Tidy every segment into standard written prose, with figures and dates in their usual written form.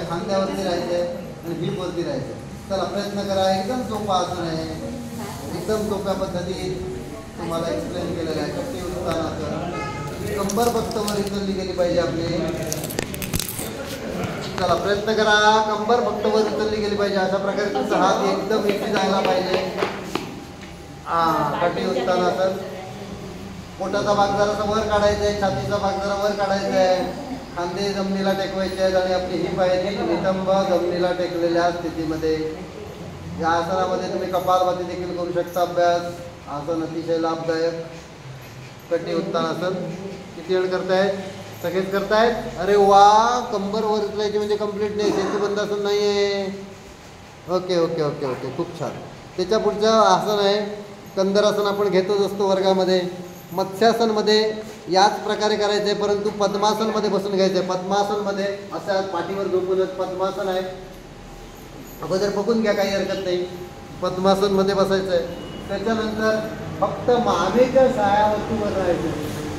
आहे, खांद्यावरती राहायचंय आणि हिप वरती राहायचंय. चला प्रयत्न करा. एकदम सोपा आसन आहे, एकदम सोप्या पद्धतीत तुम्हाला एक्सप्लेन केलेलं आहे. कट्टी उत्तानाचं कंबर फक्त वर उचलली गेली पाहिजे आपली. चला प्रयत्न करा. कंबर फक्त वर उचलली गेली पाहिजे. अशा प्रकारे तुमचा हात एकदम इथे जायला पाहिजे. कट्टी उत्तानाचं पोटाचा भाग जरासा वर काढायचा आहे, छातीचा भाग जरा वर काढायचा आहे, खांदे जमिनीला टेकवायचे आहेत आणि आपली हिप आहे ती नितंब जमिनीला टेकलेल्या स्थितीमध्ये. या आसनामध्ये तुम्ही कपालभाती देखील करू शकता अभ्यास. आसन अतिशय लाभदायक. कट्टी उत्तानासन किती जण करतायत? सगळेच करतायत. अरे वा, कंबर वर उचलायची म्हणजे कम्प्लीट नाही, सेतुबंधासन नाही आहे. ओके ओके ओके ओके, खूप छान. त्याच्या पुढचं आसन आहे कंदरासन. आपण घेतच असतो वर्गामध्ये. मत्स्यासनमध्ये याच प्रकारे करायचं आहे, परंतु पद्मासनमध्ये बसून घ्यायचं आहे. पद्मासनमध्ये अशा पाठीवर झोपूनच पद्मासन आहे. अगोदर बघून घ्या, काही हरकत नाही. पद्मासनमध्ये बसायचं आहे. त्याच्यानंतर फक्त मानेच्या सायावरती वर राहायचं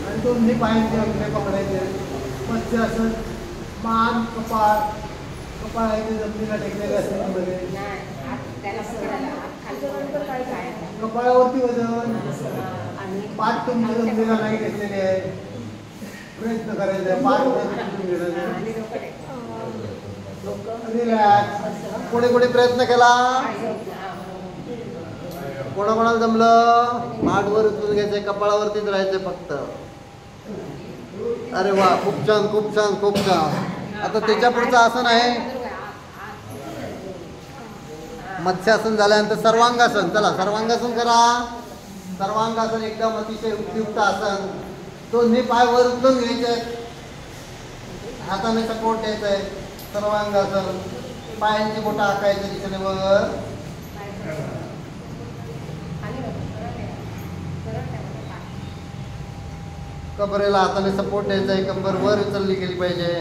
आणि दोन्ही पायांचे अंगठे पकडायचे. मत्स्यासन, मान कपाळ कपाळाचे जमिनीला टेकलेल्या स्थितीमध्ये. कपाळावरती वजन, पाठ तुमच्या जमिनीला नाही घेतलेली आहे. प्रयत्न करायचा आहे पाठ रिलॅक्स. कोणी कोणी प्रयत्न केला? कोणाकोणाला जमलं? पाठ वर उचलून घ्यायचंय, कपाळावरतीच राहायचंय फक्त. अरे वा, खूप छान खूप छान खूप छान. आता त्याच्या पुढचं आसन आहे मत्स्यासन. झाल्यानंतर सर्वांगासन. चला सर्वांगासन करा. सर्वांगासन एकदम अतिशय उपयुक्त आसन. दोन्ही पाय वर उचलून घ्यायचे, हाताने सपोर्ट द्यायचा आहे. सर्वांगासन. पायांची बोटं आखायची दिशेने वर. कबरेला हाताने सपोर्ट द्यायचा आहे. कंबर वर उचलली गेली पाहिजे.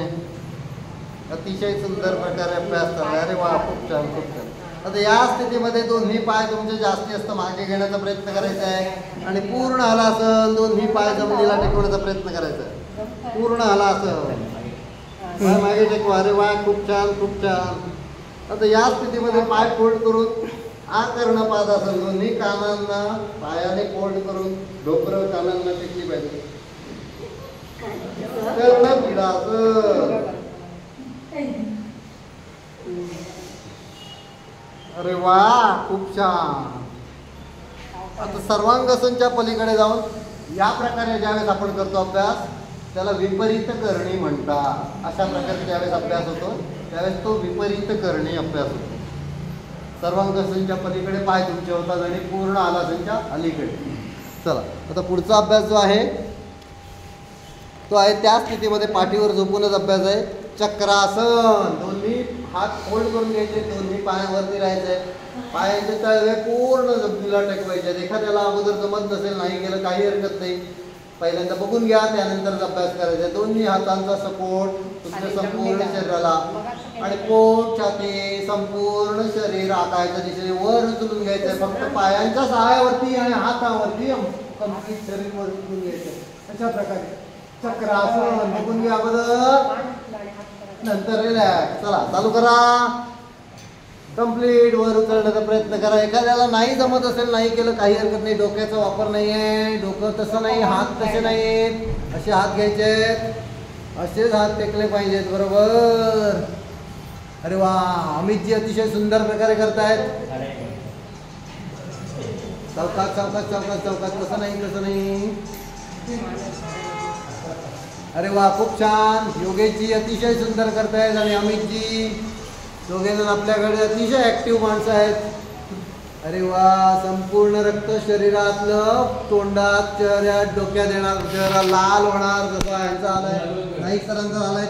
अतिशय सुंदर प्रकारे अभ्यास करा. अरे वा, खूप छान खूप छान. आता या स्थितीमध्ये दोन्ही पाय तुमचे जास्तीत जास्त मागे घेण्याचा प्रयत्न करायचा आहे आणि पूर्ण हलासन. दोन्ही पाय जमिनीला टेकवण्याचा प्रयत्न करायचा आहे. पूर्ण हलासन, पाय मागे टेकवा. अरे वा, खूप छान खूप छान. आता या स्थितीमध्ये पाय फोल्ड करून आकर्ण पादासन. दोन्ही कानांना पायाने फोल्ड करून ढोकरं कानांना टेकली पाहिजे. कर्ण पीडासन. अरे वा, खूप छान. आता सर्वांगासनच्या पलीकडे जाऊन या प्रकारे ज्यावेळेस आपण करतो अभ्यास, त्याला विपरीत करणी म्हणतात. अशा प्रकारे ज्यावेळेस अभ्यास होतो त्यावेळेस तो विपरीत करणी अभ्यास होतो. सर्वांगासनच्या पलीकडे पाय तुमचे होतात आणि पूर्ण हलासनच्या अलीकडे. चला आता पुढचा अभ्यास जो आहे तो आहे त्या स्थितीमध्ये पाठीवर झोपूनच अभ्यास आहे. चक्रासन. दोन्ही हात फोल्ड करून घ्यायचे, दोन्ही पायावरती राहायचे, पायाचे तळवे पूर्ण जमिनीला टेकवायचे. एखाद्याला अगोदर जमत नसेल, नाही केलं काही हरकत नाही, पहिल्यांदा बघून घ्या, त्यानंतर अभ्यास करायचा. दोन्ही हातांचा सपोर्ट तुमच्या संपूर्ण शरीराला आणि पोट छाती संपूर्ण शरीर आकाराच्या दिशेने वर उचलून घ्यायचंय. फक्त पायांच्या सहाय्यावरती आणि हातावरती कम्प्लीट शरीर वर उचलून घ्यायचं. अशा प्रकारे चक्रासन. बघून घ्या अगोदर, नंतर रिलॅक्स. चला चालू करा. कम्प्लीट वर उचलण्याचा प्रयत्न करा. एखाद्याला नाही जमत असेल, नाही केलं काही हरकत नाही. डोक्याचा वापर नाही आहे, डोकं तसं नाही, हात तसे नाहीत. असे हात घ्यायचे, असेच हात टेकले पाहिजेत. बरोबर. अरे वा, अमितजी अतिशय सुंदर प्रकारे करतायत. चौकात चौकात चौकात चौकात. तसं नाही तसं नाही. अरे वा, खूप छान. योगेशजी अतिशय सुंदर करतायत आणि अमितजी, दोघेजण आपल्याकडे अतिशय ऍक्टिव्ह माणसं आहेत. अरे वा, संपूर्ण रक्त शरीरातलं तोंडात, चेहऱ्यात, डोक्यात येणार, चेहरा लाल होणार. जसं ह्यांचा आलाय, नाईक सरांचा आलाय.